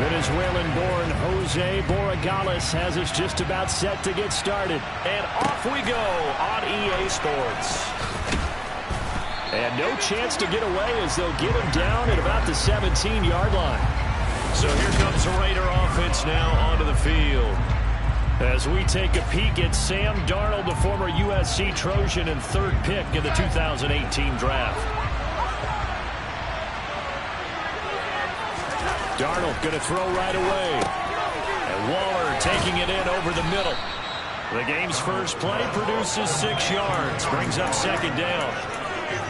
Venezuelan-born Jose Borregales has us just about set to get started. And off we go on EA Sports. And no chance to get away as they'll get him down at about the 17-yard line. So here comes the Raider offense now onto the field. As we take a peek at Sam Darnold, the former USC Trojan and third pick in the 2018 draft. Darnold going to throw right away. And Waller taking it in over the middle. The game's first play produces 6 yards. Brings up second down.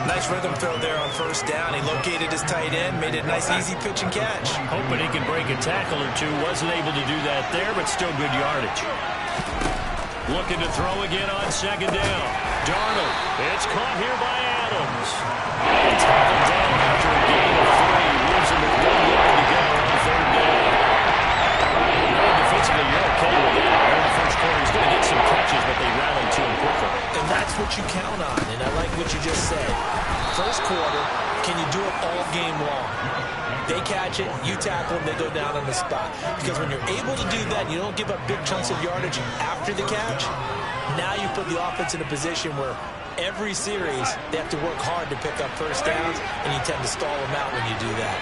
Nice rhythm throw there on first down. He located his tight end, made it a nice easy pitch and catch. Hoping he can break a tackle or two. Wasn't able to do that there, but still good yardage. Looking to throw again on second down. Darnold. It's caught here by Adams. And tackled down after a gain of 3. Leaves him with 1 yard to go on third down. Defensively, you're okay with that. In the first quarter, he's going to get some catches, but they rallied to him quickly. And that's what you count on, and I like what you just said. First quarter, can you do it all game long? They catch it, you tackle them, they go down on the spot. Because when you're able to do that, you don't give up big chunks of yardage after the catch. Now you put the offense in a position where every series they have to work hard to pick up first downs, and you tend to stall them out when you do that.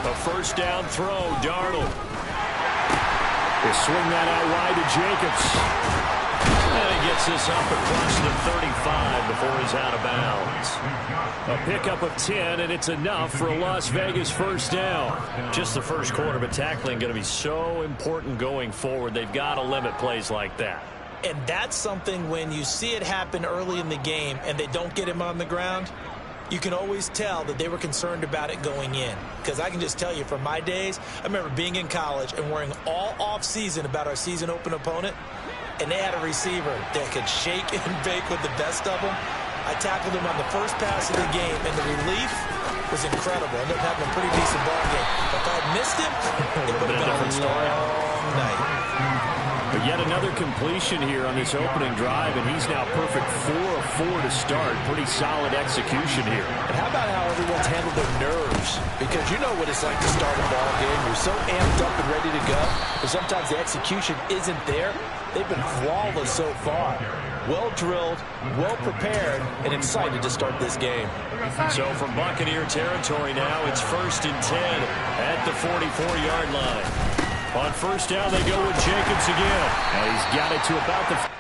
A first down throw, Darnold. They swing that out wide to Jacobs. And he gets this up across the 35 before he's out of bounds. A pickup of 10, and it's enough for a Las Vegas first down. Just the first quarter, but tackling going to be so important going forward. They've got to limit plays like that. And that's something when you see it happen early in the game and they don't get him on the ground, you can always tell that they were concerned about it going in. Because I can just tell you from my days, I remember being in college and worrying all off-season about our season open opponent, and they had a receiver that could shake and bake with the best of them. I tackled him on the first pass of the game, and the relief was incredible. I ended up having a pretty decent ball game. If I had missed him, it would have been a long night. But yet another completion here on this opening drive, and he's now perfect 4 of 4 to start. Pretty solid execution here. And how about how everyone's handled their nerves? Because you know what it's like to start a ball game. You're so amped up and ready to go, but sometimes the execution isn't there. They've been flawless so far. Well drilled, well prepared, and excited to start this game. So from Buccaneer territory now, it's 1st and 10 at the 44-yard line. On first down, they go with Jacobs again. And he's got it to about the...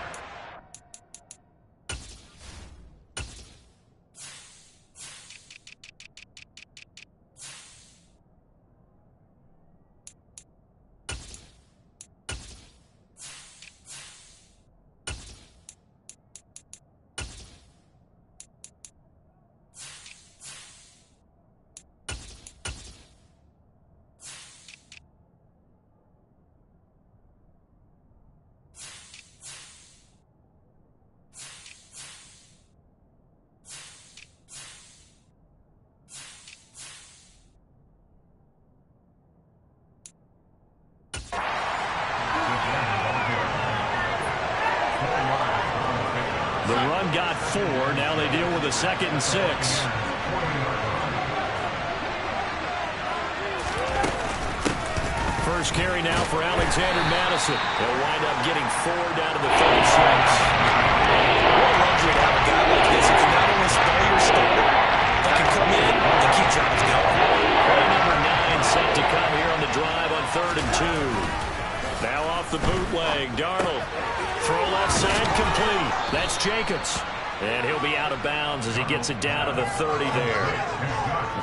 The run got 4. Now they deal with a 2nd and 6. First carry now for Alexander Madison. He'll wind up getting 4 down to the 36. What luxury to have a guy like this who can not only spell your starter, but can come in and keep drives going. Play number 9 set to come here on the drive on 3rd and 2. Now off the bootleg, Darnold. Throw left side complete. That's Jacobs. And he'll be out of bounds as he gets it down to the 30 there.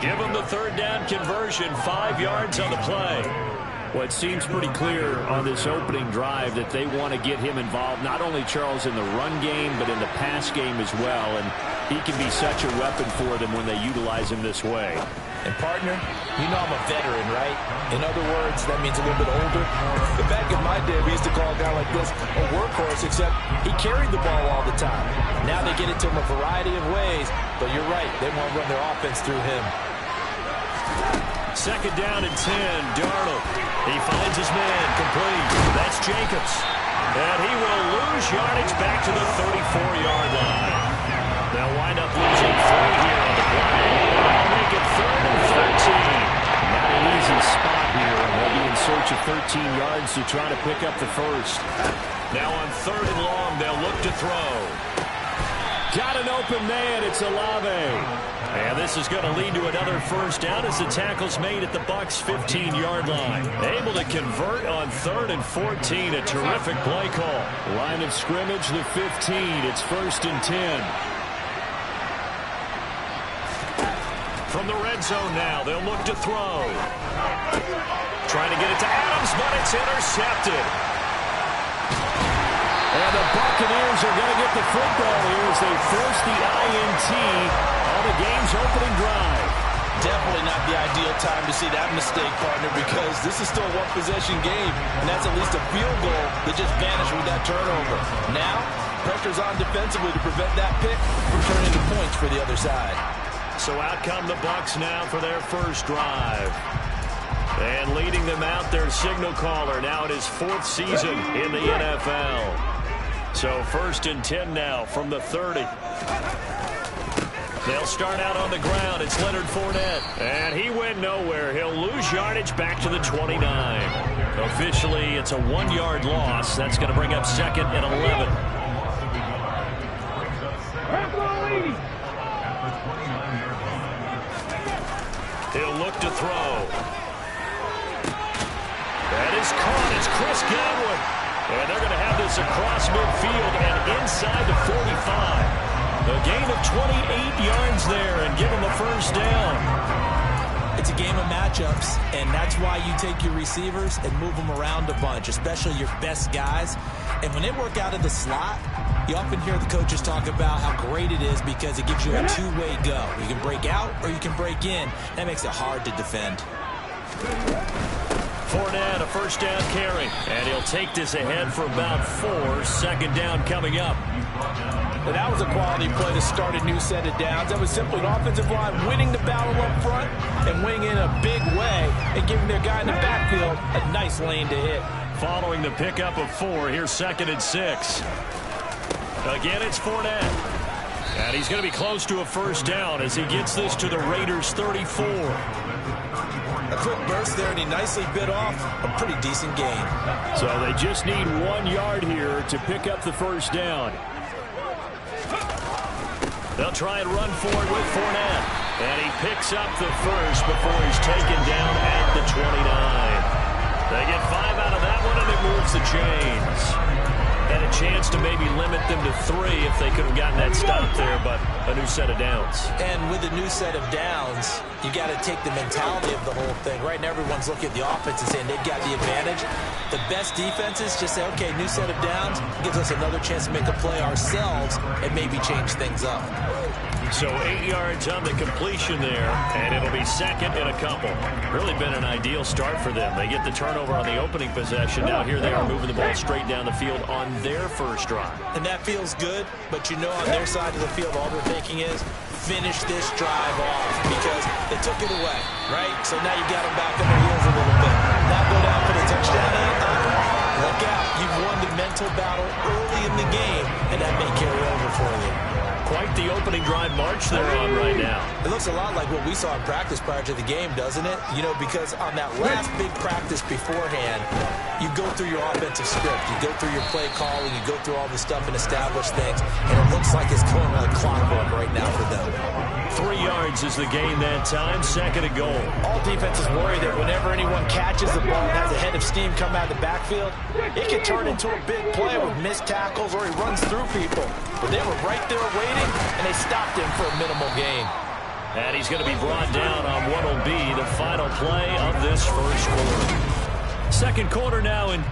Give him the 3rd down conversion. 5 yards on the play. Well, it seems pretty clear on this opening drive that they want to get him involved, not only, Charles, in the run game, but in the pass game as well. And he can be such a weapon for them when they utilize him this way. And, partner, you know I'm a veteran, right? In other words, that means a little bit older. Back in my day, we used to call a guy like this a workhorse, except he carried the ball all the time. Now they get it to him a variety of ways, but you're right, they want to run their offense through him. 2nd down and 10, Darnold. He finds his man, complete. That's Jacobs. And he will lose yardage back to the 34-yard line. They'll wind up losing 3 here on the play. They'll make it of 13 yards to try to pick up the first. Now on 3rd and long, they'll look to throw. Got an open man. It's Olave. And this is going to lead to another first down as the tackle's made at the Bucs' 15-yard line. Able to convert on 3rd and 14. A terrific play call. Line of scrimmage, the 15. It's 1st and 10. From the red zone now, they'll look to throw. Trying to get it to Adams, but it's intercepted. And the Buccaneers are going to get the football here as they force the INT on the game's opening drive. Definitely not the ideal time to see that mistake, partner, because this is still a one-possession game, and that's at least a field goal that just vanished with that turnover. Now, pressure's on defensively to prevent that pick from turning into points for the other side. So out come the Bucs now for their first drive. And leading them out, their signal caller now in his 4th season in the NFL. So 1st and 10 now from the 30. They'll start out on the ground. It's Leonard Fournette. And he went nowhere. He'll lose yardage back to the 29. Officially, it's a 1-yard loss. That's going to bring up 2nd and 11. He'll look to throw. That is caught. It's Chris Godwin. And they're going to have this across midfield and inside the 45. A gain of 28 yards there and give them a first down. It's a game of matchups, and that's why you take your receivers and move them around a bunch, especially your best guys. And when they work out of the slot, you often hear the coaches talk about how great it is because it gives you a two-way go. You can break out or you can break in. That makes it hard to defend. Fournette, a first down carry. And he'll take this ahead for about 4. 2nd down coming up. And that was a quality play to start a new set of downs. That was simply an offensive line winning the battle up front and winning in a big way and giving their guy in the backfield a nice lane to hit. Following the pickup of 4, here's 2nd and 6. Again, it's Fournette. And he's going to be close to a first down as he gets this to the Raiders' 34. A quick burst there, and he nicely bit off a pretty decent gain. So they just need 1 yard here to pick up the first down. They'll try and run for it with Fournette. And he picks up the first before he's taken down at the 29. They get 5 out of that one, and it moves the chains. Had a chance to maybe limit them to 3 if they could have gotten that stop there, but a new set of downs. And with a new set of downs, you got to take the mentality of the whole thing. Right now, everyone's looking at the offense and saying they've got the advantage. The best defenses just say, okay, new set of downs gives us another chance to make a play ourselves and maybe change things up. So 8 yards on the completion there, and it'll be 2nd and a couple. Really been an ideal start for them. They get the turnover on the opening possession. Now here they are moving the ball straight down the field on their first drive. And that feels good, but you know on their side of the field all they're thinking is finish this drive off because they took it away, right? So now you got them back on their heels a little bit. Now go down for the touchdown. Look out. You've won the mental battle early in the game, and that may carry over for you. Quite the opening drive march they're on right now. It looks a lot like what we saw in practice prior to the game, doesn't it? You know, because on that last big practice beforehand, you go through your offensive script, you go through your play calling, you go through all the stuff and establish things, and it looks like it's going like clockwork right now for them. 3 yards is the gain that time, 2nd and goal. All defenses worry that whenever anyone catches the ball and has a head of steam come out of the backfield, it can turn into a big play with missed tackles or he runs through people. But they were right there waiting, and they stopped him for a minimal gain. And he's going to be brought down on what will be the final play of this first quarter. 2nd quarter now in.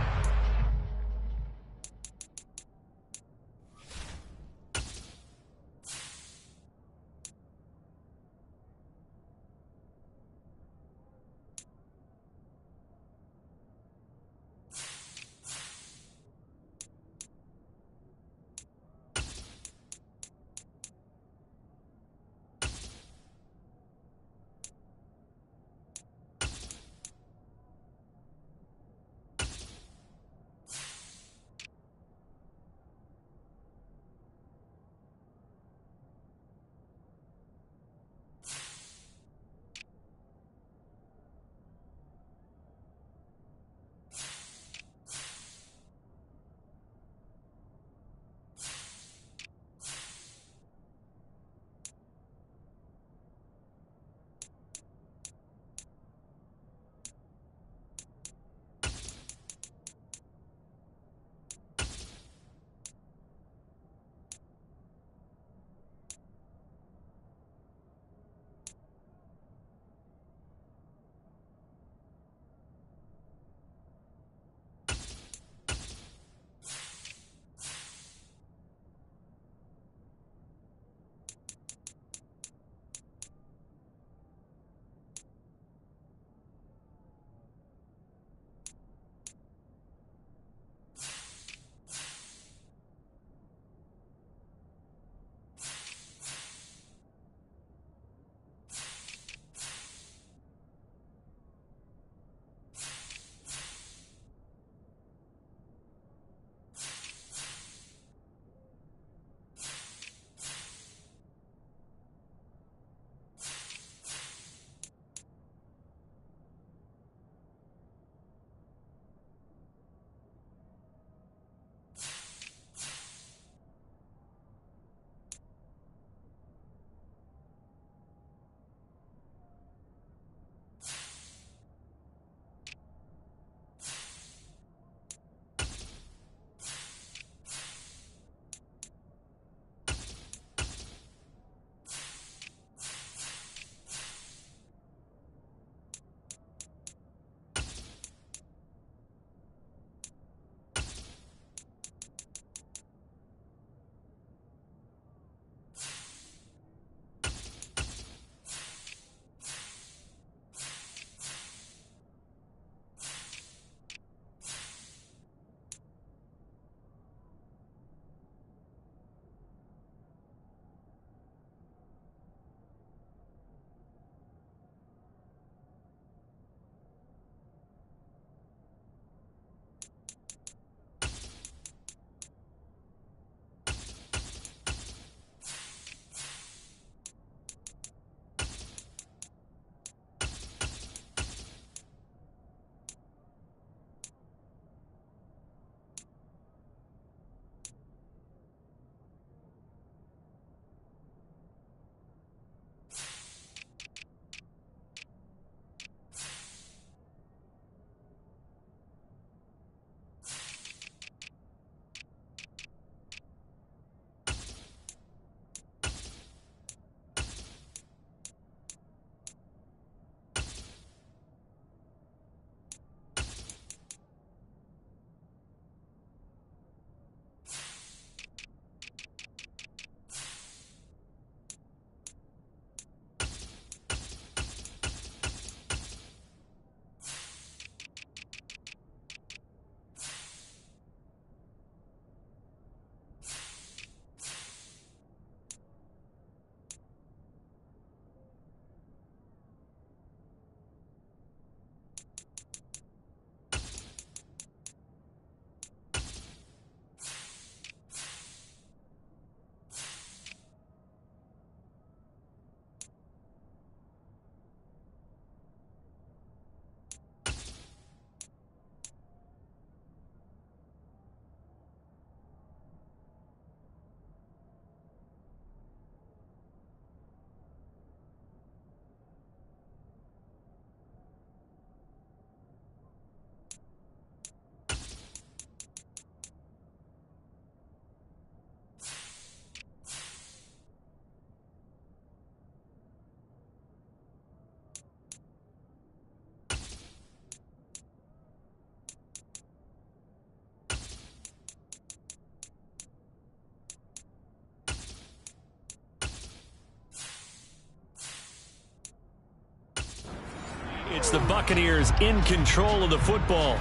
It's the Buccaneers in control of the football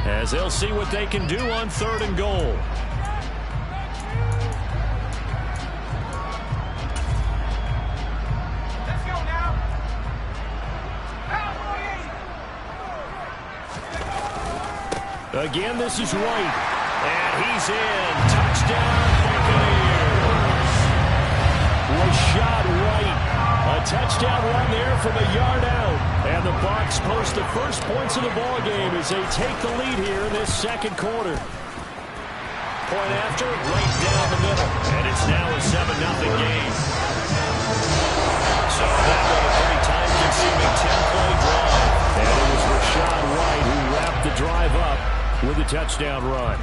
as they'll see what they can do on 3rd and goal. Again, this is White. And he's in. Touchdown, Buccaneers. Rachaad White. A touchdown run there from a yard out. And the Bucs post the first points of the ball game as they take the lead here in this second quarter. Point after, right down the middle. And it's now a 7-0 game. So that was a pretty time-consuming 10-play drive. And it was Rachaad White who wrapped the drive up with a touchdown run.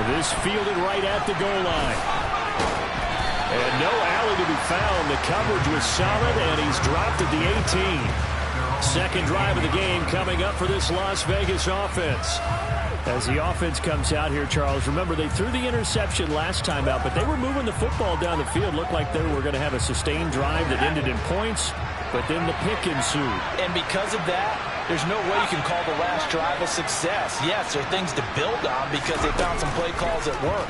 This fielded right at the goal line. And no alley to be found. The coverage was solid, and he's dropped at the 18. Second drive of the game coming up for this Las Vegas offense. As the offense comes out here, Charles, remember they threw the interception last time out, but they were moving the football down the field. Looked like they were going to have a sustained drive that ended in points. But then the pick ensued. And because of that, there's no way you can call the last drive a success. Yes, there are things to build on because they found some play calls at work.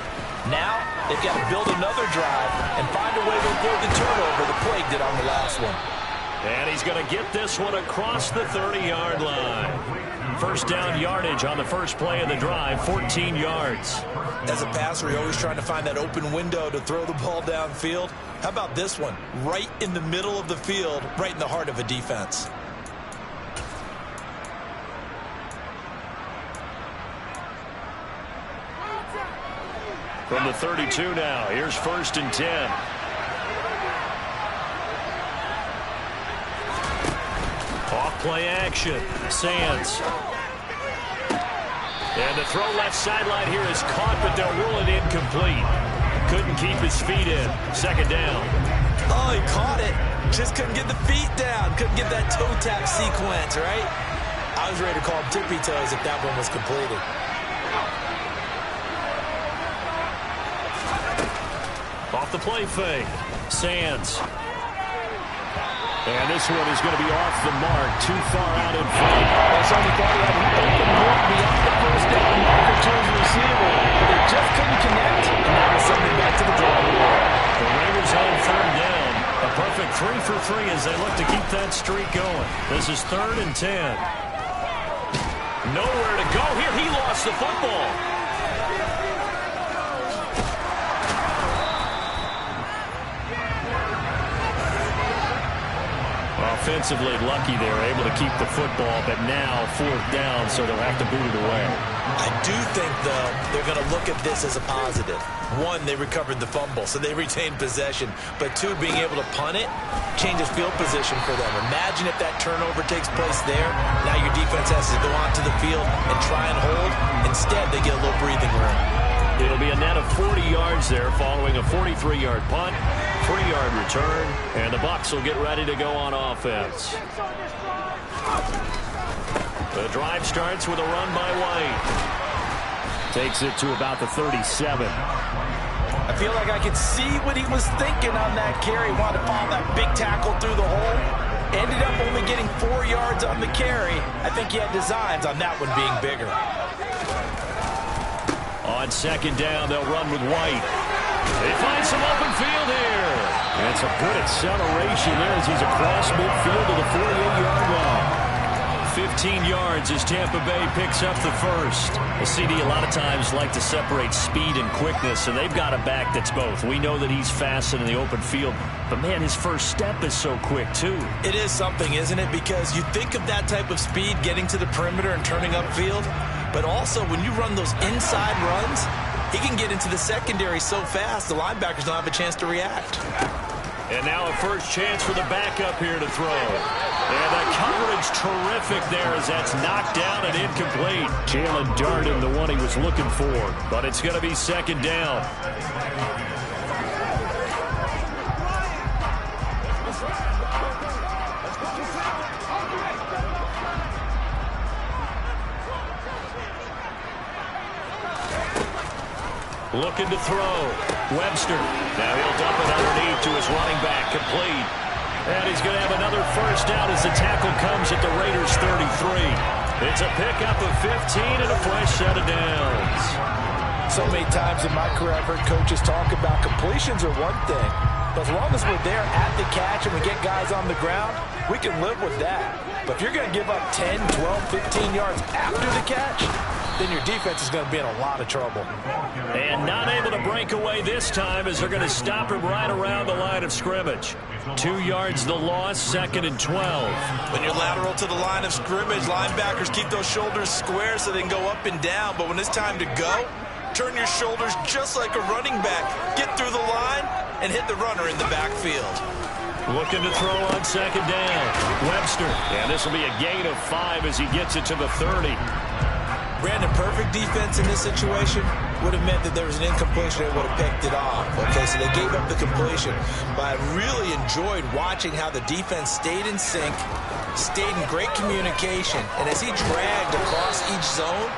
Now, they've got to build another drive and find a way to avoid the turnover the Plague did on the last one. And he's going to get this one across the 30-yard line. First down yardage on the first play of the drive, 14 yards. As a passer, you're always trying to find that open window to throw the ball downfield. How about this one? Right in the middle of the field, right in the heart of a defense. From the 32 now, here's 1st and 10. Off play action. Sands. And the throw left sideline here is caught, but they'll rule it incomplete. Couldn't keep his feet in. Second down. Oh, he caught it. Just couldn't get the feet down. Couldn't get that toe tap sequence, right? I was ready to call him tippy toes if that one was completed. Off the play fake. Sands. And this one is going to be off the mark. Too far out in front. That's only thought he had an open look beyond the first down marker to his receiver. But they just couldn't connect. And that was something back to the drawing board. The Raiders on 3rd down. A perfect 3 for 3 as they look to keep that streak going. This is 3rd and 10. Nowhere to go here. He lost the football. Offensively lucky they were able to keep the football, but now 4th down, so they'll have to boot it away. I do think, though, they're going to look at this as a positive. One, they recovered the fumble, so they retained possession. But two, being able to punt it changes field position for them. Imagine if that turnover takes place there. Now your defense has to go onto the field and try and hold. Instead, they get a little breathing room. It'll be a net of 40 yards there following a 43-yard punt, 3-yard return, and the Bucs will get ready to go on offense. The drive starts with a run by White. Takes it to about the 37. I feel like I could see what he was thinking on that carry. Wanted to follow that big tackle through the hole. Ended up only getting 4 yards on the carry. I think he had designs on that one being bigger. On 2nd down, they'll run with White. They find some open field here. And some good acceleration there as he's across midfield to the 48-yard line. 15 yards as Tampa Bay picks up the first. The CD a lot of times like to separate speed and quickness, and they've got a back that's both. We know that he's fast in the open field, but man, his first step is so quick too. It is something, isn't it? Because you think of that type of speed getting to the perimeter and turning upfield, but also when you run those inside runs, he can get into the secondary so fast the linebackers don't have a chance to react. And now a first chance for the backup here to throw. And the coverage terrific there as that's knocked down and incomplete. Jalen Darden, the one he was looking for. But it's going to be 2nd down. Looking to throw. Webster. Now he'll dump it underneath to his running back. complete. And he's going to have another first down as the tackle comes at the Raiders' 33. It's a pickup of 15 and a fresh set of downs. So many times in my career, I've heard coaches talk about completions are one thing. But as long as we're there at the catch and we get guys on the ground, we can live with that. But if you're going to give up 10, 12, 15 yards after the catch, then your defense is going to be in a lot of trouble. And not able to break away this time as they're going to stop him right around the line of scrimmage. 2 yards the loss, 2nd and 12. When you're lateral to the line of scrimmage, linebackers keep those shoulders square so they can go up and down. But when it's time to go, turn your shoulders just like a running back. Get through the line and hit the runner in the backfield. Looking to throw on 2nd down. Webster. And this will be a gain of 5 as he gets it to the 30. Brandon, perfect defense in this situation would have meant that there was an incompletion that would have picked it off. Okay, so they gave up the completion. But I really enjoyed watching how the defense stayed in sync, stayed in great communication. And as he dragged across each zone,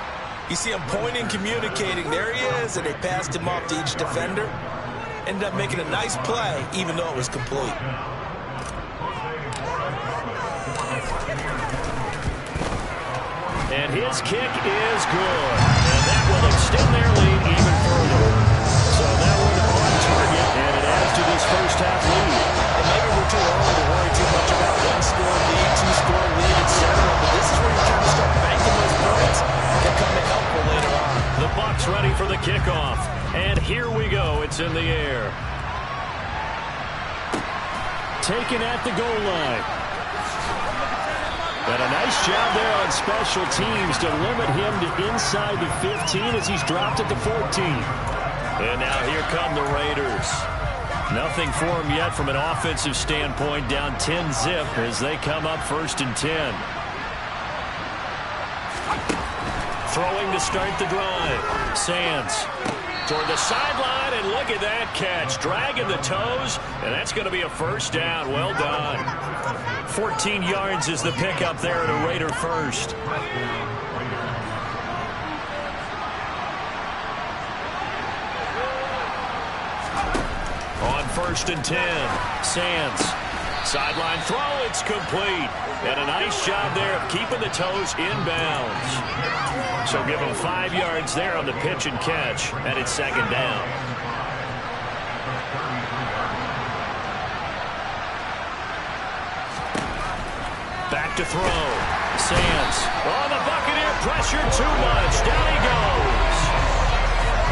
you see him pointing, communicating. There he is, and they passed him off to each defender. Ended up making a nice play, even though it was complete. And his kick is good. And that will extend their lead even further. So that one on target, and it adds to this first half lead. And maybe we're too early to worry too much about one-score lead, two-score lead, etc. But this is where you're trying to start banking those points that come in helpful later on. The Bucs ready for the kickoff. And here we go. It's in the air. Taken at the goal line. And a nice job there on special teams to limit him to inside the 15 as he's dropped at the 14. And now here come the Raiders. Nothing for him yet from an offensive standpoint, down 10-zip as they come up 1st and 10. Throwing to start the drive. Sands toward the sideline, and look at that catch. Dragging the toes, and that's going to be a first down. Well done. 14 yards is the pickup there at a Raider first. On 1st and 10, Sands. Sideline throw, it's complete. And a nice job there of keeping the toes inbounds. So give him 5 yards there on the pitch and catch, and it's 2nd down. Back to throw. Sands on the Buccaneer, pressure too much. Down he goes.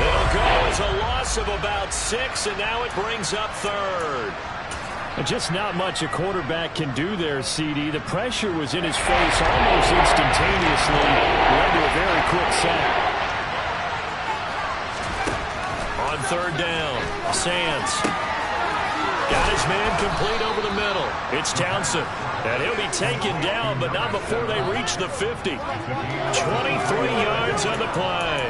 It'll go as a loss of about 6, and now it brings up 3rd. Just not much a quarterback can do there, CD. The pressure was in his face almost instantaneously. Led to a very quick sack. On 3rd down, Sands got his man complete over the middle. It's Townsend. And he'll be taken down, but not before they reach the 50. 23 yards on the play.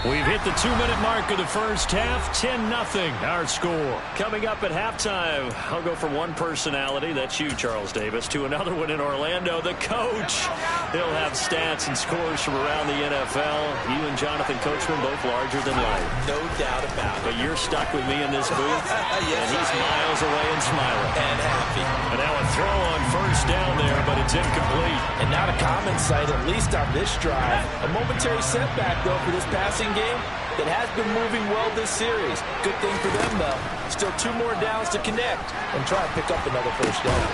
We've hit the 2-minute mark of the first half, 10-0 our score. Coming up at halftime, I'll go from one personality, that's you, Charles Davis, to another one in Orlando, the coach. He'll have stats and scores from around the NFL. You and Jonathan Coachman both larger than life. No doubt about it. But you're stuck with me in this booth, Yes, and he's miles away and smiling. And happy. And now a throw on 1st down there, but it's incomplete. And not a common sight, at least on this drive. A momentary setback, though, for this passing game that has been moving well this series. Good thing for them, though. Still 2 more downs to connect and try to pick up another 1st down.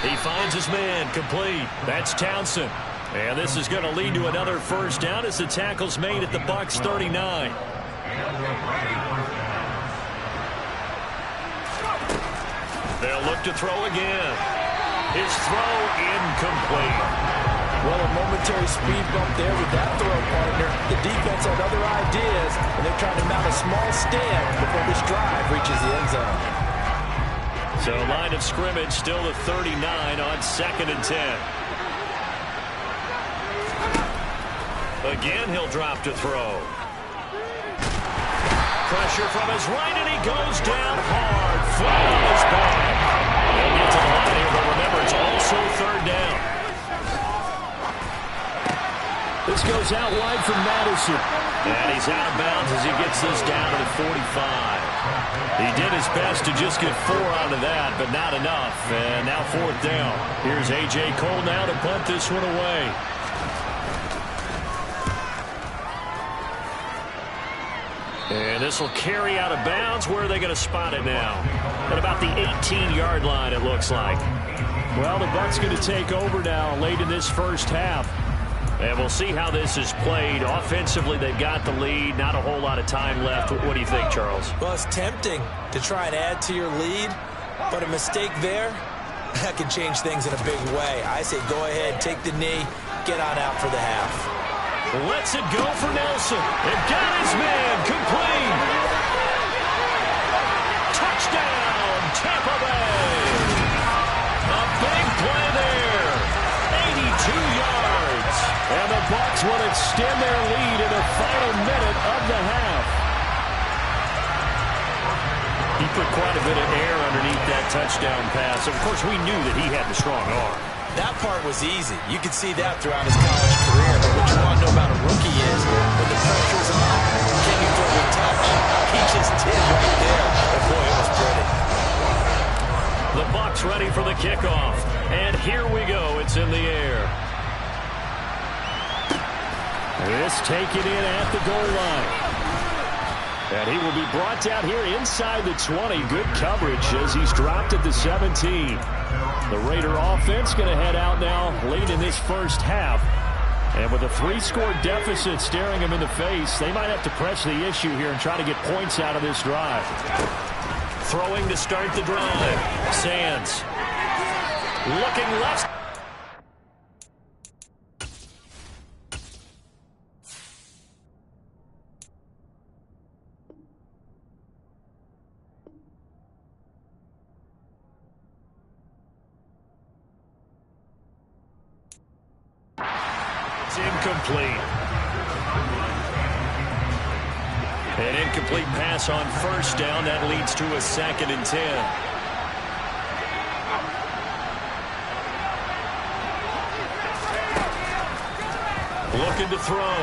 He finds his man complete. That's Townsend. And this is going to lead to another 1st down as the tackle's made at the Bucs 39. They'll look to throw again. His throw incomplete. Well, a momentary speed bump there with that throw partner. The defense had other ideas, and they're trying to mount a small stand before this drive reaches the end zone. So line of scrimmage still at 39 on 2nd and 10. Again, he'll drop to throw. Pressure from his right, and he goes down hard. Flat on his back. They'll get to the line here, but remember, it's also 3rd down. The This goes out wide for Madison. And he's out of bounds as he gets this down to the 45. He did his best to just get 4 out of that, but not enough. And now 4th down. Here's A.J. Cole now to punt this one away. And this will carry out of bounds. Where are they going to spot it now? At about the 18-yard line, it looks like. Well, the Bucs going to take over now late in this first half. And we'll see how this is played. Offensively, they've got the lead. Not a whole lot of time left. What do you think, Charles? Well, it's tempting to try and add to your lead, but a mistake there, that can change things in a big way. I say go ahead, take the knee, get on out for the half. Lets it go for Nelson. And got his man complete. Touchdown, Tampa Bay. A big play there. 82 yards. And the Bucs will extend their lead in the final minute of the half. He put quite a bit of air underneath that touchdown pass. Of course, we knew that he had the strong arm. That part was easy. You could see that throughout his college career. But what you want to know about a rookie is when the pressure's on, can you throw a touch? He just did right there. And boy, it was pretty. The Bucs ready for the kickoff. And here we go. It's in the air. This taken in at the goal line. And he will be brought down here inside the 20. Good coverage as he's dropped at the 17. The Raider offense going to head out now late in this first half. And with a 3-score deficit staring him in the face, they might have to press the issue here and try to get points out of this drive. Throwing to start the drive. Sands. Looking left. Incomplete. An incomplete pass on first down. That leads to a 2nd and 10. Looking to throw.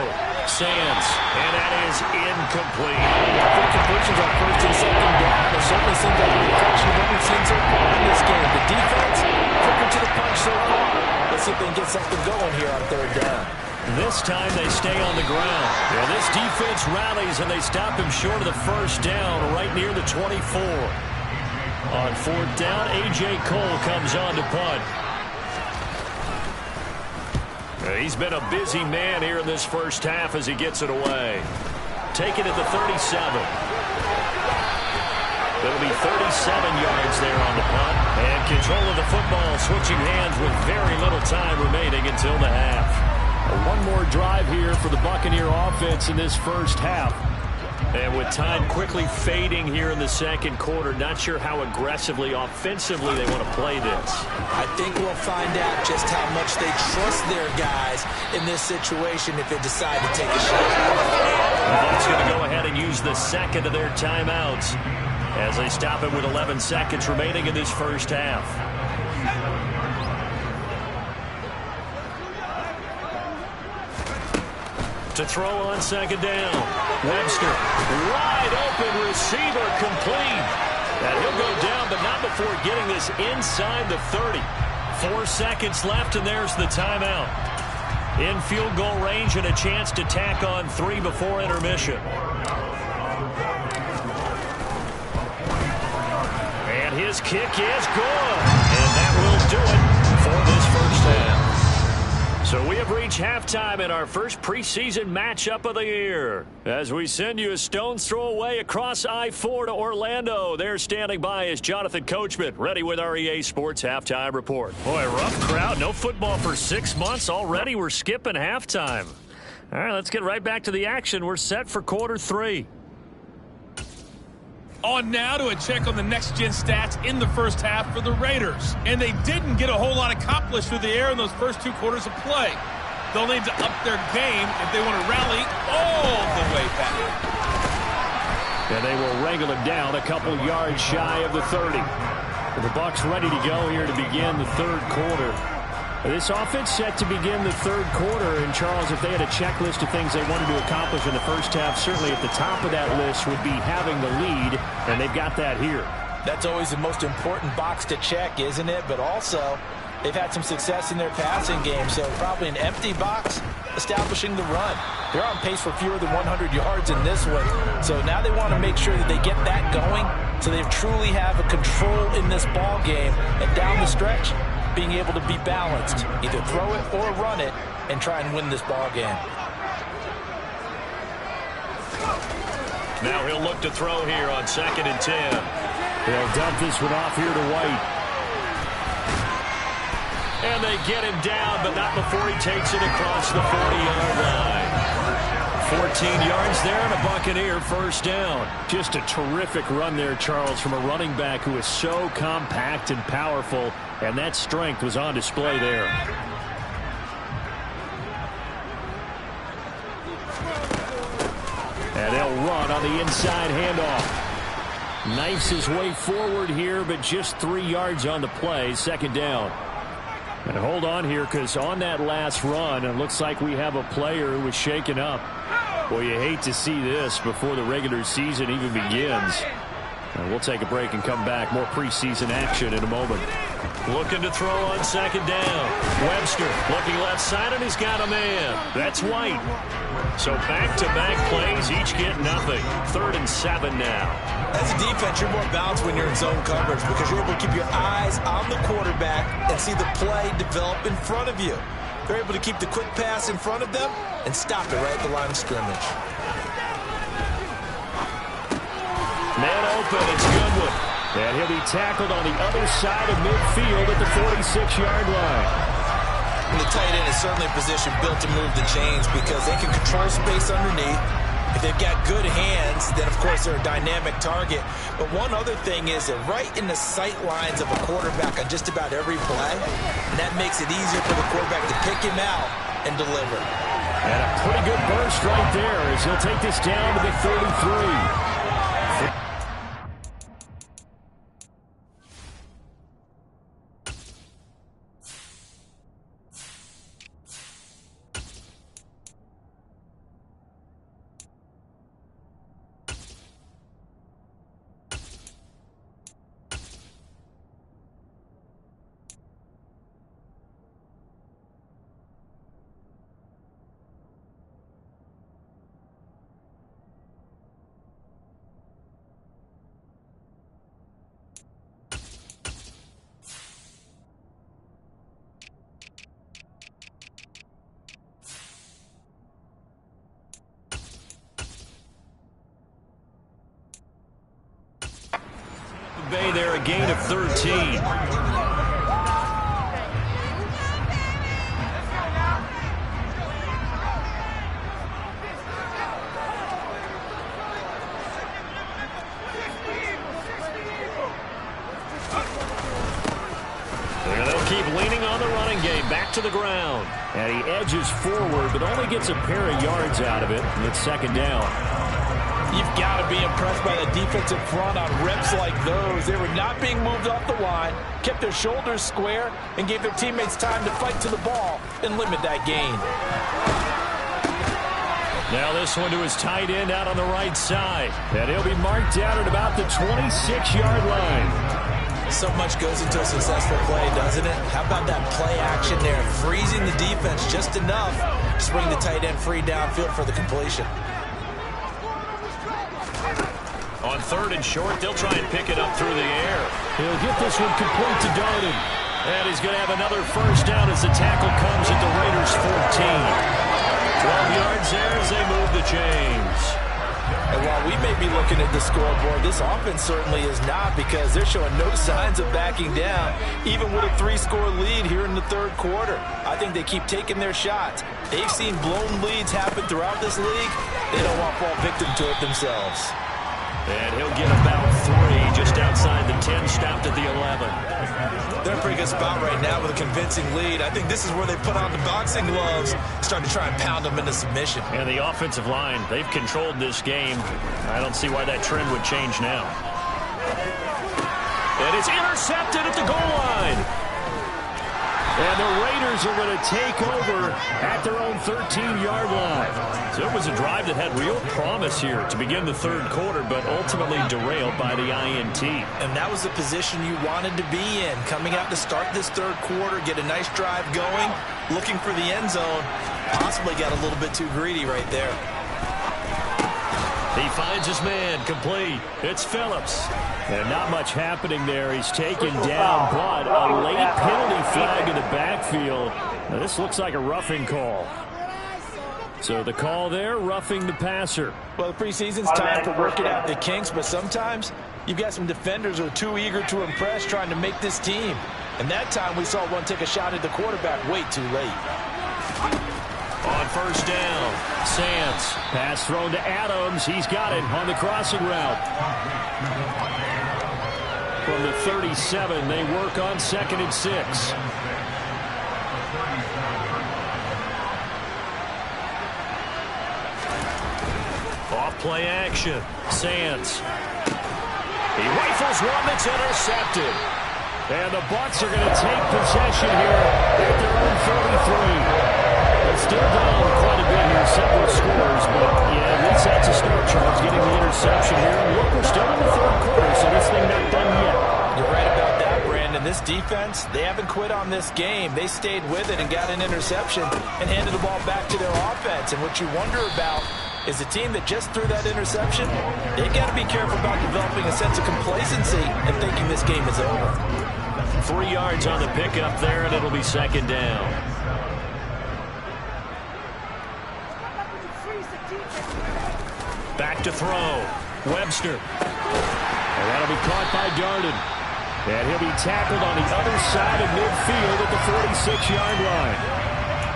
Sands. And that is incomplete. Quick completions on 1st and 2nd down. It certainly seems like a reflection of what we've seen so far in this game. The defense, quicker to the punch so far. Let's see if they can get something going here on 3rd down. This time they stay on the ground. Yeah, this defense rallies and they stop him short of the 1st down right near the 24. On 4th down, A.J. Cole comes on to punt. He's been a busy man here in this first half as he gets it away. Taken at the 37. It'll be 37 yards there on the punt. And control of the football switching hands with very little time remaining until the half. One more drive here for the Buccaneer offense in this first half. And with time quickly fading here in the 2nd quarter, not sure how aggressively, offensively they want to play this. I think we'll find out just how much they trust their guys in this situation if they decide to take a shot. The Bucs going to go ahead and use the 2nd of their timeouts as they stop it with 11 seconds remaining in this first half. To throw on 2nd down. Webster, wide open receiver, complete. And he'll go down, but not before getting this inside the 30. 4 seconds left, and there's the timeout. In field goal range and a chance to tack on 3 before intermission. And his kick is good. And that will do it for this first half. So we have reached halftime in our first preseason matchup of the year. As we send you a stone's throw away across I-4 to Orlando. There standing by is Jonathan Coachman, ready with our EA Sports Halftime Report. Boy, rough crowd. No football for 6 months. Already we're skipping halftime. All right, let's get right back to the action. We're set for quarter 3. On now to a check on the next-gen stats in the first half for the Raiders. And they didn't get a whole lot accomplished through the air in those first 2 quarters of play. They'll need to up their game if they want to rally all the way back. And they will wrangle him down a couple yards shy of the 30. The Bucs ready to go here to begin the 3rd quarter. This offense set to begin the third quarter. And, Charles, if they had a checklist of things they wanted to accomplish in the first half, certainly at the top of that list would be having the lead, and they've got that here. That's always the most important box to check, isn't it? But also, they've had some success in their passing game, so probably an empty box establishing the run. They're on pace for fewer than 100 yards in this one, so now they want to make sure that they get that going so they truly have a control in this ball game, and down the stretch, being able to be balanced, either throw it or run it, and try and win this ball game. Now he'll look to throw here on 2nd and 10. They'll dump this one off here to White. And they get him down, but not before he takes it across the 40-yard line. 14 yards there and a Buccaneer first down. Just a terrific run there, Charles, from a running back who is so compact and powerful, and that strength was on display there. And they'll run on the inside handoff. Knifes his way forward here, but just 3 yards on the play. 2nd down. And hold on here, because on that last run, it looks like we have a player who was shaken up. Well, you hate to see this before the regular season even begins. And we'll take a break and come back. More preseason action in a moment. Looking to throw on 2nd down. Webster looking left side, and he's got a man. That's White. So back-to-back plays, each get nothing. 3rd and 7 now. As a defense, you're more balanced when you're in zone coverage because you're able to keep your eyes on the quarterback and see the play develop in front of you. They're able to keep the quick pass in front of them and stop it right at the line of scrimmage. Man open, it's Goodwin. And he'll be tackled on the other side of midfield at the 46-yard line. And the tight end is certainly a position built to move the chains because they can control space underneath. If they've got good hands, then, of course, they're a dynamic target. But one other thing is they're right in the sight lines of a quarterback on just about every play. And that makes it easier for the quarterback to pick him out and deliver. And a pretty good burst right there as he'll take this down to the 33. Bay there, a gain of 13. They'll keep leaning on the running game. Back to the ground. And he edges forward, but only gets a pair of yards out of it. And it's 2nd down. You've got to be impressed by the defensive front on reps like those. They were not being moved off the line, kept their shoulders square, and gave their teammates time to fight to the ball and limit that gain. Now this one to his tight end out on the right side. And he'll be marked down at about the 26-yard line. So much goes into a successful play, doesn't it? How about that play action there, freezing the defense just enough to bring the tight end free downfield for the completion. On 3rd and short, they'll try and pick it up through the air. He'll get this one complete to Darden. And he's going to have another first down as the tackle comes at the Raiders' 14. 12 yards there as they move the chains. And while we may be looking at the scoreboard, this offense certainly is not because they're showing no signs of backing down, even with a 3-score lead here in the 3rd quarter. I think they keep taking their shots. They've seen blown leads happen throughout this league. They don't want to fall victim to it themselves. And he'll get about 3 just outside the 10, stopped at the 11. They're in a pretty good spot right now with a convincing lead. I think this is where they put on the boxing gloves, start to try and pound them into submission. And the offensive line, they've controlled this game. I don't see why that trend would change now. And it's intercepted at the goal line. And the Raiders are going to take over at their own 13-yard line. So it was a drive that had real promise here to begin the third quarter, but ultimately derailed by the INT. And that was the position you wanted to be in. Coming out to start this third quarter, get a nice drive going, looking for the end zone. Possibly got a little bit too greedy right there. He finds his man, complete. It's Phillips. And not much happening there. He's taken down, but a late penalty flag in the backfield. Now, this looks like a roughing call. So the call there, roughing the passer. Well, the preseason's time to work it out the kinks, but sometimes you've got some defenders who are too eager to impress, trying to make this team. And that time we saw one take a shot at the quarterback way too late. On first down, Sands. Pass thrown to Adams. He's got it on the crossing route. From the 37, they work on 2nd and 6. Off play action. Sands. He rifles one that's intercepted. And the Bucs are going to take possession here at their own 33. It's still down quite a bit here, several scores, but yeah, at least that's a start, Charles, getting the interception here. And look, we're still in the third quarter, so this thing not done yet. You're right about that, Brandon. This defense, they haven't quit on this game. They stayed with it and got an interception and handed the ball back to their offense. And what you wonder about is the team that just threw that interception, they got to be careful about developing a sense of complacency and thinking this game is over. 3 yards on the pickup there, and it'll be 2nd down. Back to throw. Webster. And that'll be caught by Darden. And he'll be tackled on the other side of midfield at the 46-yard line.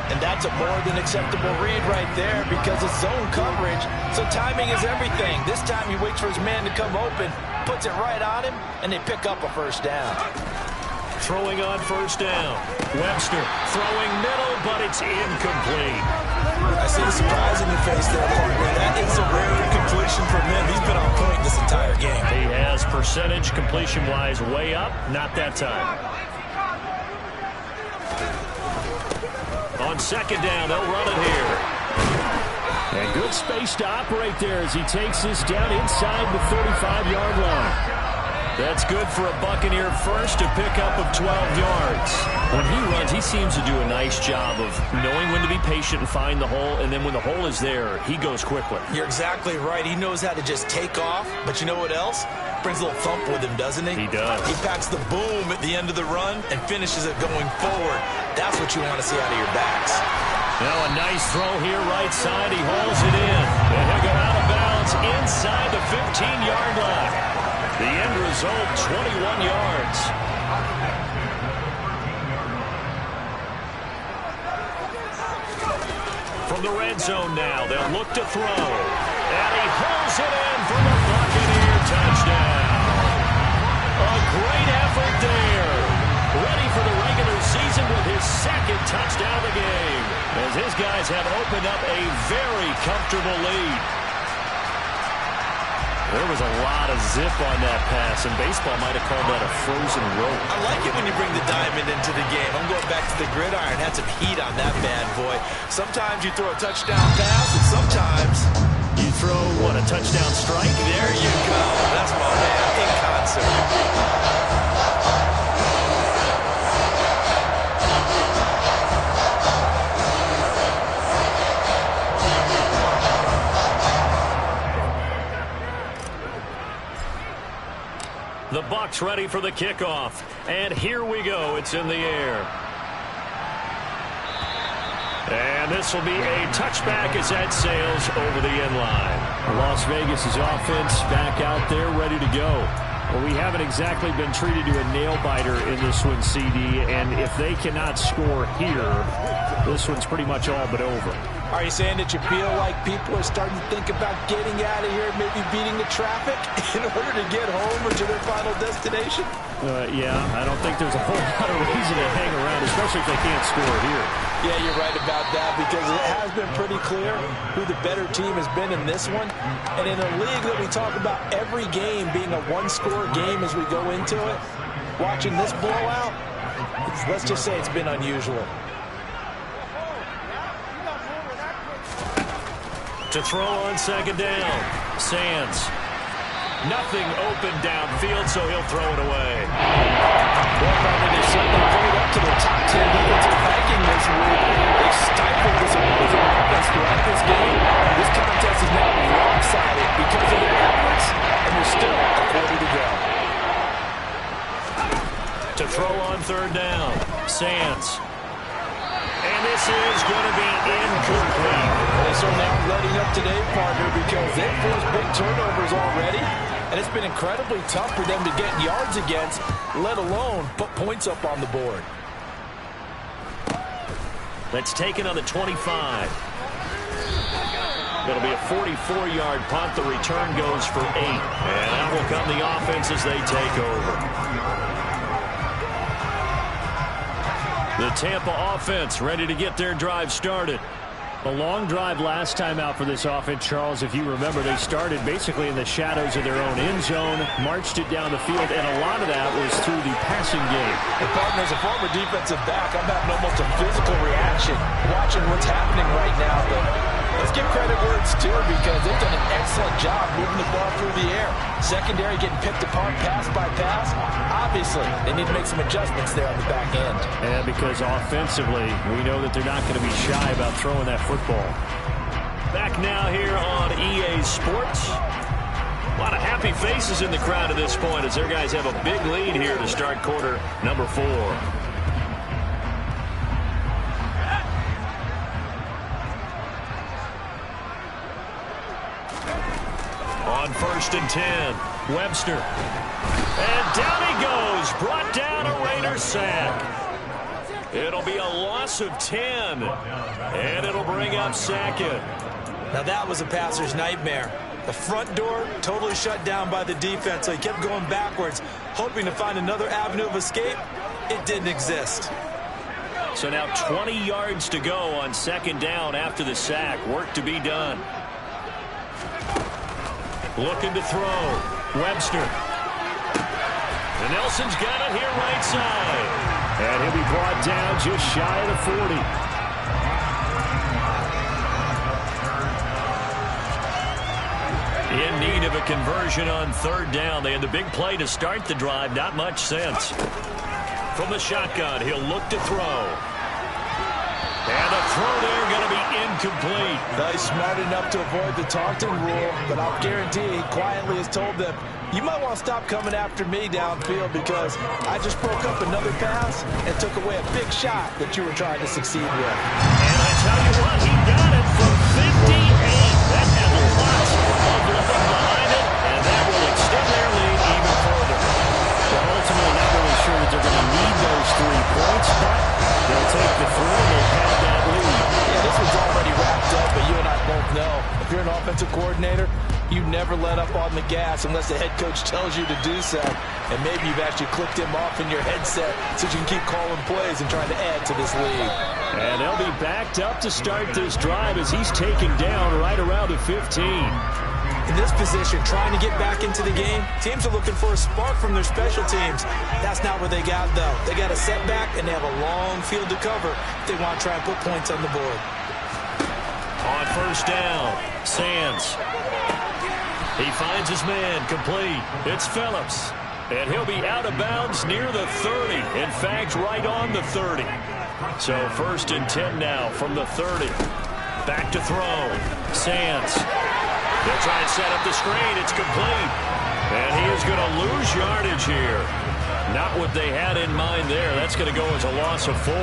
And that's a more than acceptable read right there because it's zone coverage, so timing is everything. This time he waits for his man to come open, puts it right on him, and they pick up a first down. Throwing on first down. Webster throwing middle, but it's incomplete. I see the surprise in your face there, partner. That is a rare incompletion from him. He's been on point this entire game. He has percentage completion-wise way up. Not that time. On 2nd down, they'll run it here. And good space to operate there as he takes this down inside the 35-yard line. That's good for a Buccaneer first, a pickup of 12 yards. When he runs, he seems to do a nice job of knowing when to be patient and find the hole, and then when the hole is there, he goes quickly. You're exactly right. He knows how to just take off, but you know what else? Brings a little thump with him, doesn't he? He does. He packs the boom at the end of the run and finishes it going forward. That's what you want to see out of your backs. Now a nice throw here right side. He hauls it in. And he'll go out of bounds inside the 15-yard line. The end result, 21 yards. From the red zone now, they'll look to throw. And he hauls it in for the Buccaneer touchdown. A great effort there. Ready for the regular season with his 2nd touchdown of the game, as his guys have opened up a very comfortable lead. There was a lot of zip on that pass, and baseball might have called that a frozen rope. I like it when you bring the diamond into the game. I'm going back to the gridiron. Had some heat on that bad boy. Sometimes you throw a touchdown pass, and sometimes you throw, what, a touchdown strike? There you go. That's my man in concert. The Bucs ready for the kickoff. And here we go. It's in the air. And this will be a touchback as that sails over the end line. Las Vegas' offense back out there ready to go. Well, we haven't exactly been treated to a nail-biter in this one, CD. And if they cannot score here, this one's pretty much all but over. Are you saying that you feel like people are starting to think about getting out of here, maybe beating the traffic in order to get home or to their final destination? Yeah, I don't think there's a whole lot of reason to hang around, especially if they can't score here. Yeah, you're right about that because it has been pretty clear who the better team has been in this one. And in a league that we talk about every game being a one-score game as we go into it, watching this blowout, Let's just say it's been unusual. To throw on second down. Sands. Nothing open downfield, so he'll throw it away. Well, they certainly played up to the top 10 defensive ranking this week. They stifled this opposing offense throughout this game. This contest is now lopsided because of their efforts, and there's still a quarter to go. To throw on third down. Sands. And this is going to be incomplete. They certainly aren't letting up today, partner, because they've forced big turnovers already, and it's been incredibly tough for them to get yards against, let alone put points up on the board. That's taken on the 25. It'll be a 44-yard punt. The return goes for 8. And out will come the offense as they take over. The Tampa offense ready to get their drive started. A long drive last time out for this offense, Charles. If you remember, they started basically in the shadows of their own end zone, marched it down the field, and a lot of that was through the passing game. The partner, as a former defensive back, I'm having almost a physical reaction watching what's happening right now. But let's give credit where it's due, because they've done an excellent job moving the ball through the air. Secondary getting picked apart pass by pass. Obviously, they need to make some adjustments there on the back end. And because offensively, we know that they're not going to be shy about throwing that football. Back now here on EA Sports. A lot of happy faces in the crowd at this point as their guys have a big lead here to start quarter number 4. On 1st and 10, Webster. And down he goes, brought down a Raider sack. It'll be a loss of 10, and it'll bring up 2nd. Now that was a passer's nightmare. The front door totally shut down by the defense, so he kept going backwards, hoping to find another avenue of escape. It didn't exist. So now 20 yards to go on 2nd down after the sack. Work to be done. Looking to throw. Webster. And Nelson's got it here right side. And he'll be brought down just shy of the 40. In need of a conversion on 3rd down. They had the big play to start the drive. Not much sense. From the shotgun, he'll look to throw. And the throw there going to be incomplete. He's smart enough to avoid the taunting rule, but I'll guarantee he quietly has told them, you might want to stop coming after me downfield because I just broke up another pass and took away a big shot that you were trying to succeed with. And I tell you what, he got it from 58. That had lots of looking behind it, and that will extend their lead even further. Well, ultimately, not really sure that they're going to need those 3 points, but they'll take the 3 and they'll have that lead. Yeah, this one's already wrapped up, but you and I both know if you're an offensive coordinator, you never let up on the gas unless the head coach tells you to do so. And maybe you've actually clicked him off in your headset so you can keep calling plays and trying to add to this lead. And they'll be backed up to start this drive as he's taking down right around the 15. In this position, trying to get back into the game, teams are looking for a spark from their special teams. That's not what they got, though. They got a setback, and they have a long field to cover if they want to try and put points on the board. On 1st down, Sands. He finds his man, complete. It's Phillips. And he'll be out of bounds near the 30. In fact, right on the 30. So 1st and 10 now from the 30. Back to throw. Sands. They'll try and set up the screen. It's complete. And he is going to lose yardage here. Not what they had in mind there. That's going to go as a loss of 4.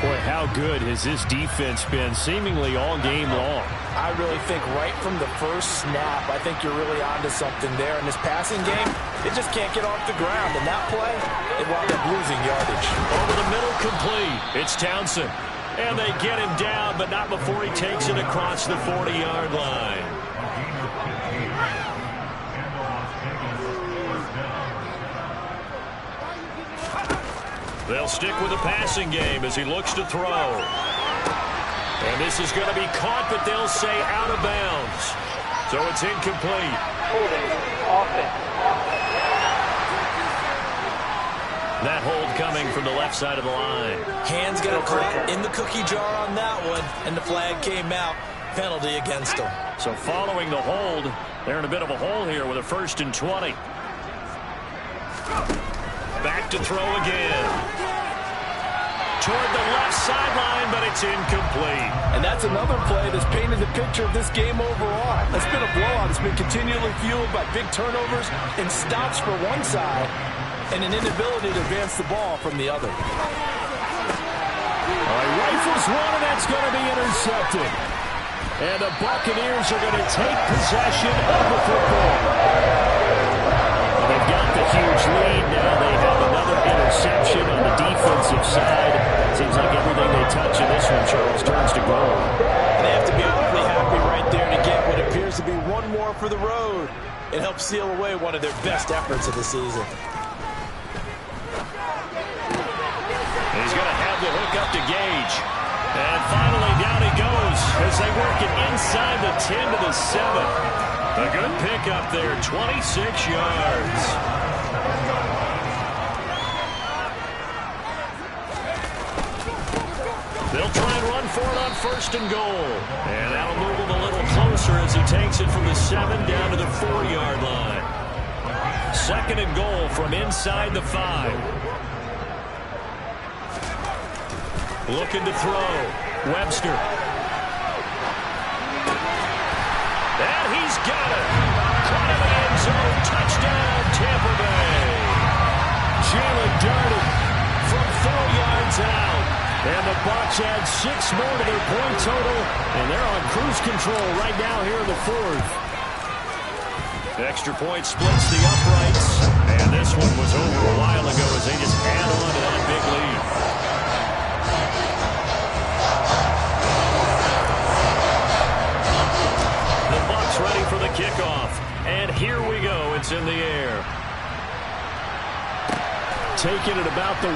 Boy, how good has this defense been seemingly all game long? I really think right from the first snap, I think you're really onto something there. In this passing game, it just can't get off the ground. And that play, it wound up losing yardage. Over the middle, complete. It's Townsend. And they get him down, but not before he takes it across the 40-yard line. They'll stick with the passing game as he looks to throw. And this is going to be caught, but they'll say out of bounds. So it's incomplete. That hold coming from the left side of the line. Hands got caught in the cookie jar on that one, and the flag came out. Penalty against them. So following the hold, they're in a bit of a hole here with a 1st and 20. Back to throw again. Toward the left sideline, but it's incomplete. And that's another play that's painted the picture of this game overall. That's been a blowout. It's been continually fueled by big turnovers and stops for one side and an inability to advance the ball from the other. Rifles one, and that's going to be intercepted. And the Buccaneers are going to take possession of the football. They've got the huge lead. Now they have another interception on the defensive side. Seems like everything they touch in this one, Charles, turns to gold. They have to be awfully happy right there to get what appears to be one more for the road. It helps seal away one of their best efforts of the season. He's going to have the hook up to Gage. And finally, down he goes as they work it inside the 10 to the 7. A good pickup there, 26 yards. They'll try and run for it on 1st and goal. And that'll move him a little closer as he takes it from the 7 down to the 4-yard line. 2nd and goal from inside the 5. Looking to throw. Webster. And he's got it. Caught in the end zone. Touchdown, Tampa Bay. Jalen Darden from 4 yards out. And the Bucs add 6 more to their point total. And they're on cruise control right now here in the 4th. Extra point splits the uprights. And this one was over a while ago as they just add on to that big lead. Ready for the kickoff. And here we go. It's in the air. Taking it about the 1.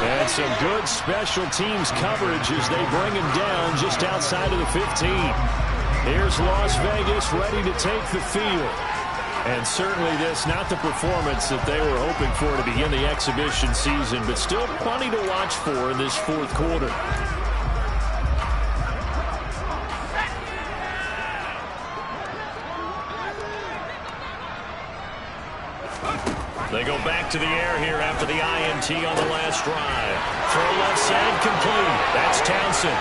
And some good special teams coverage as they bring him down just outside of the 15. Here's Las Vegas ready to take the field. And certainly this, not the performance that they were hoping for to begin the exhibition season, but still plenty to watch for in this 4th quarter. They go back to the air here after the INT on the last drive. Throw left side complete. That's Townsend.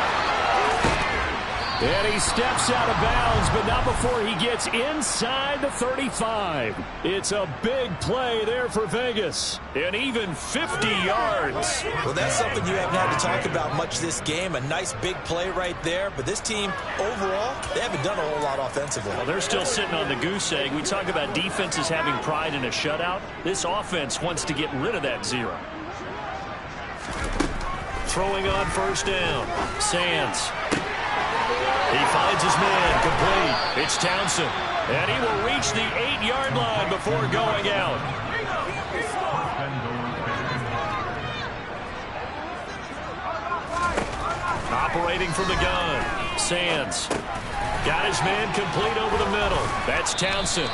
And he steps out of bounds, but not before he gets inside the 35. It's a big play there for Vegas. And even 50 yards. Well, that's something you haven't had to talk about much this game. A nice big play right there. But this team, overall, they haven't done a whole lot offensively. Well, they're still sitting on the goose egg. We talk about defenses having pride in a shutout. This offense wants to get rid of that 0. Throwing on 1st down. Sands. He finds his man complete. It's Townsend. And he will reach the 8-yard line before going out. Operating from the gun. Sands. Got his man complete over the middle. That's Townsend.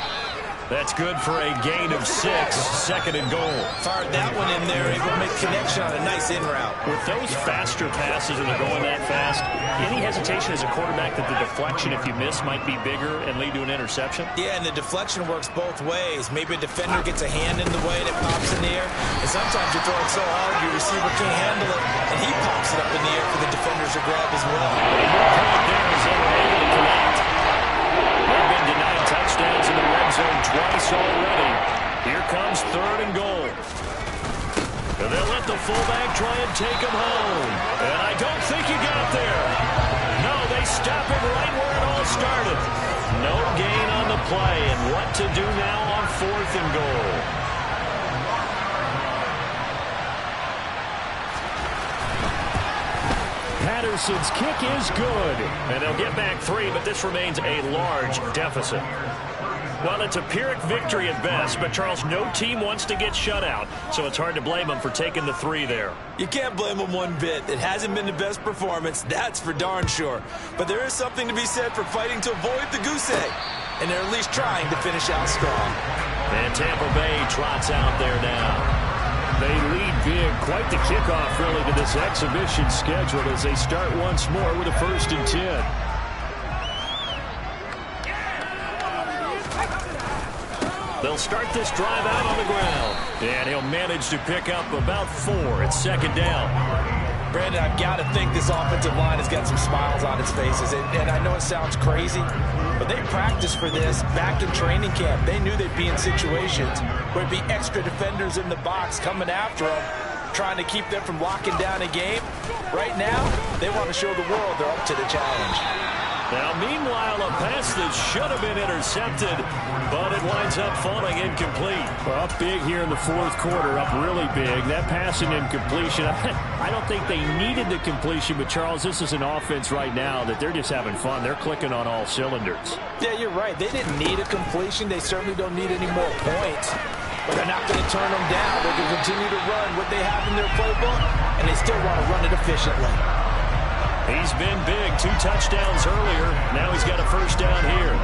That's good for a gain of 6. 2nd and goal. Fired that one in there, able to make connection on a nice in route. With those faster passes and they're going that fast, any hesitation as a quarterback that the deflection, if you miss, might be bigger and lead to an interception? Yeah, and the deflection works both ways. Maybe a defender gets a hand in the way and it pops in the air. And sometimes you throw it so hard your receiver can't handle it, and he pops it up in the air for the defenders to grab as well. There is able to connect. They've been denied touchdowns in the red zone twice already. Here comes 3rd and goal. And they'll let the fullback try and take him home. And I don't think he got there. No, they stop him right where it all started. No gain on the play. And what to do now on 4th and goal? Patterson's kick is good. And they'll get back 3, but this remains a large deficit. Well, it's a Pyrrhic victory at best, but, Charles, no team wants to get shut out, so it's hard to blame them for taking the 3 there. You can't blame them one bit. It hasn't been the best performance, that's for darn sure. But there is something to be said for fighting to avoid the goose egg, and they're at least trying to finish out strong. And Tampa Bay trots out there now. They lead big. Quite the kickoff, really, to this exhibition schedule as they start once more with a 1st and 10. They'll start this drive out on the ground. And he'll manage to pick up about 4. It's 2nd down. Brandon, I've got to think this offensive line has got some smiles on its faces. And I know it sounds crazy, but they practiced for this back in training camp. They knew they'd be in situations where it'd be extra defenders in the box coming after them, trying to keep them from locking down a game. Right now, they want to show the world they're up to the challenge. Now, meanwhile, a pass that should have been intercepted, but it winds up falling incomplete. Well, up big here in the 4th quarter, up really big. That passing incompletion, I don't think they needed the completion, but Charles, this is an offense right now that they're just having fun. They're clicking on all cylinders. Yeah, you're right. They didn't need a completion. They certainly don't need any more points. But they're not going to turn them down. They're going to continue to run what they have in their playbook, and they still want to run it efficiently. He's been big. 2 touchdowns earlier. Now he's got a 1st down here.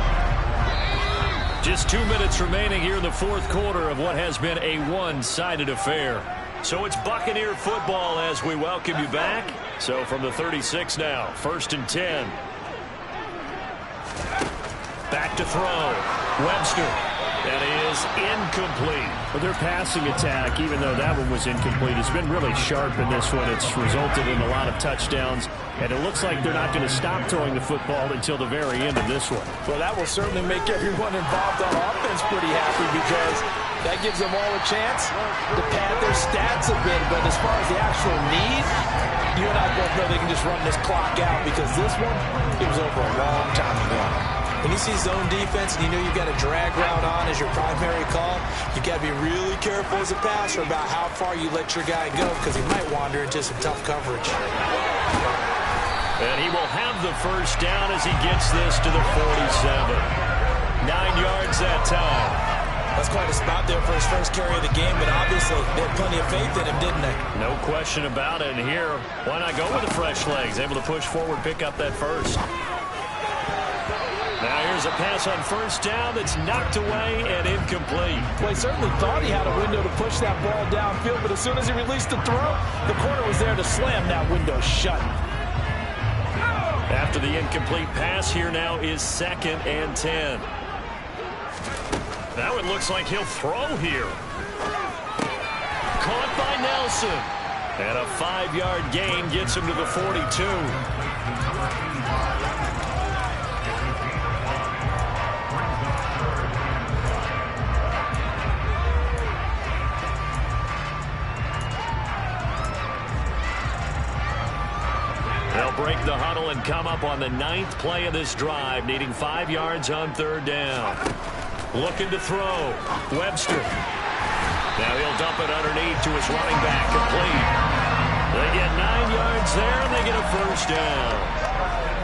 Just 2 minutes remaining here in the 4th quarter of what has been a one-sided affair. So it's Buccaneer football as we welcome you back. So from the 36 now, 1st and 10. Back to throw. Webster. That is incomplete. But their passing attack, even though that one was incomplete, has been really sharp in this one. It's resulted in a lot of touchdowns, and it looks like they're not going to stop throwing the football until the very end of this one. Well, that will certainly make everyone involved on offense pretty happy because that gives them all a chance to pad their stats a bit. But as far as the actual need, you and I both know they can just run this clock out because this one, it was over a long time ago. When you see zone defense and you know you've got a drag route on as your primary call, you've got to be really careful as a passer about how far you let your guy go because he might wander into some tough coverage. And he will have the 1st down as he gets this to the 47. 9 yards that time. That's quite a spot there for his first carry of the game, but obviously they had plenty of faith in him, didn't they? No question about it. And here, why not go with the fresh legs? Able to push forward, pick up that 1st. Now here's a pass on 1st down that's knocked away and incomplete. Well, he certainly thought he had a window to push that ball downfield, but as soon as he released the throw, the corner was there to slam that window shut. After the incomplete pass, here now is 2nd and 10. Now it looks like he'll throw here. Caught by Nelson. And a 5-yard gain gets him to the 42. They'll break the huddle and come up on the 9th play of this drive, needing 5 yards on 3rd down. Looking to throw. Webster. Now he'll dump it underneath to his running back. Complete. They get 9 yards there, and they get a 1st down.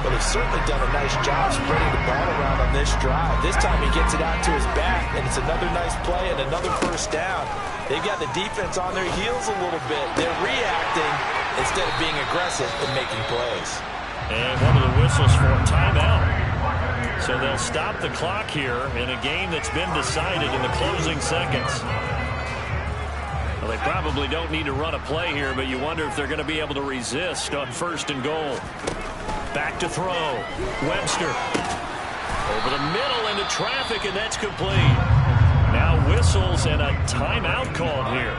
But he's certainly done a nice job spreading the ball around on this drive. This time he gets it out to his back, and it's another nice play and another 1st down. They've got the defense on their heels a little bit. They're reacting instead of being aggressive and making plays. And one of the whistles for a timeout. So they'll stop the clock here in a game that's been decided in the closing seconds. Well, they probably don't need to run a play here, but you wonder if they're going to be able to resist on 1st and goal. Back to throw. Webster. Over the middle into traffic, and that's complete. Now whistles and a timeout called here.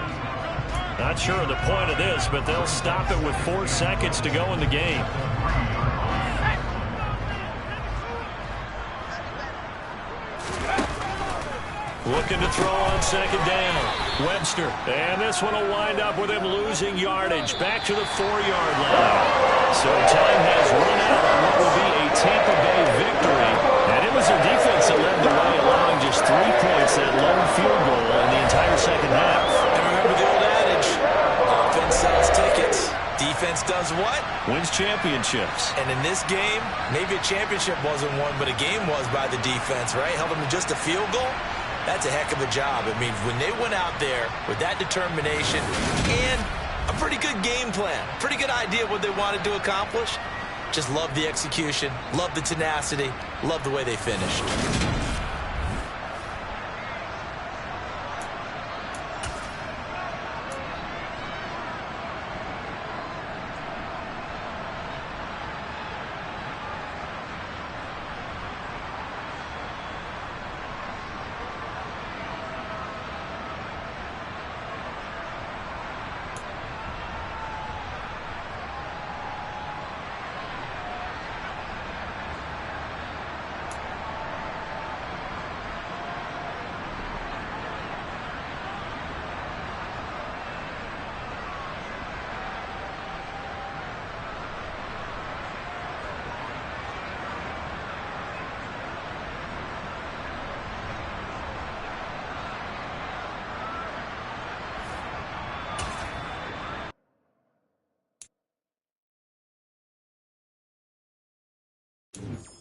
Not sure of the point of this, but they'll stop it with 4 seconds to go in the game. Looking to throw on 2nd down. Webster. And this one will wind up with him losing yardage. Back to the 4-yard line. So time has run out on what will be a Tampa Bay victory. And it was their defense that led the way, allowing just 3 points, that lone field goal in the entire 2nd half. And remember the old adage, offense sells tickets. Defense does what? Wins championships. And in this game, maybe a championship wasn't won, but a game was by the defense, right? Held them to just a field goal. That's a heck of a job. I mean, when they went out there with that determination and a pretty good game plan, pretty good idea what they wanted to accomplish, just love the execution, love the tenacity, love the way they finished. it.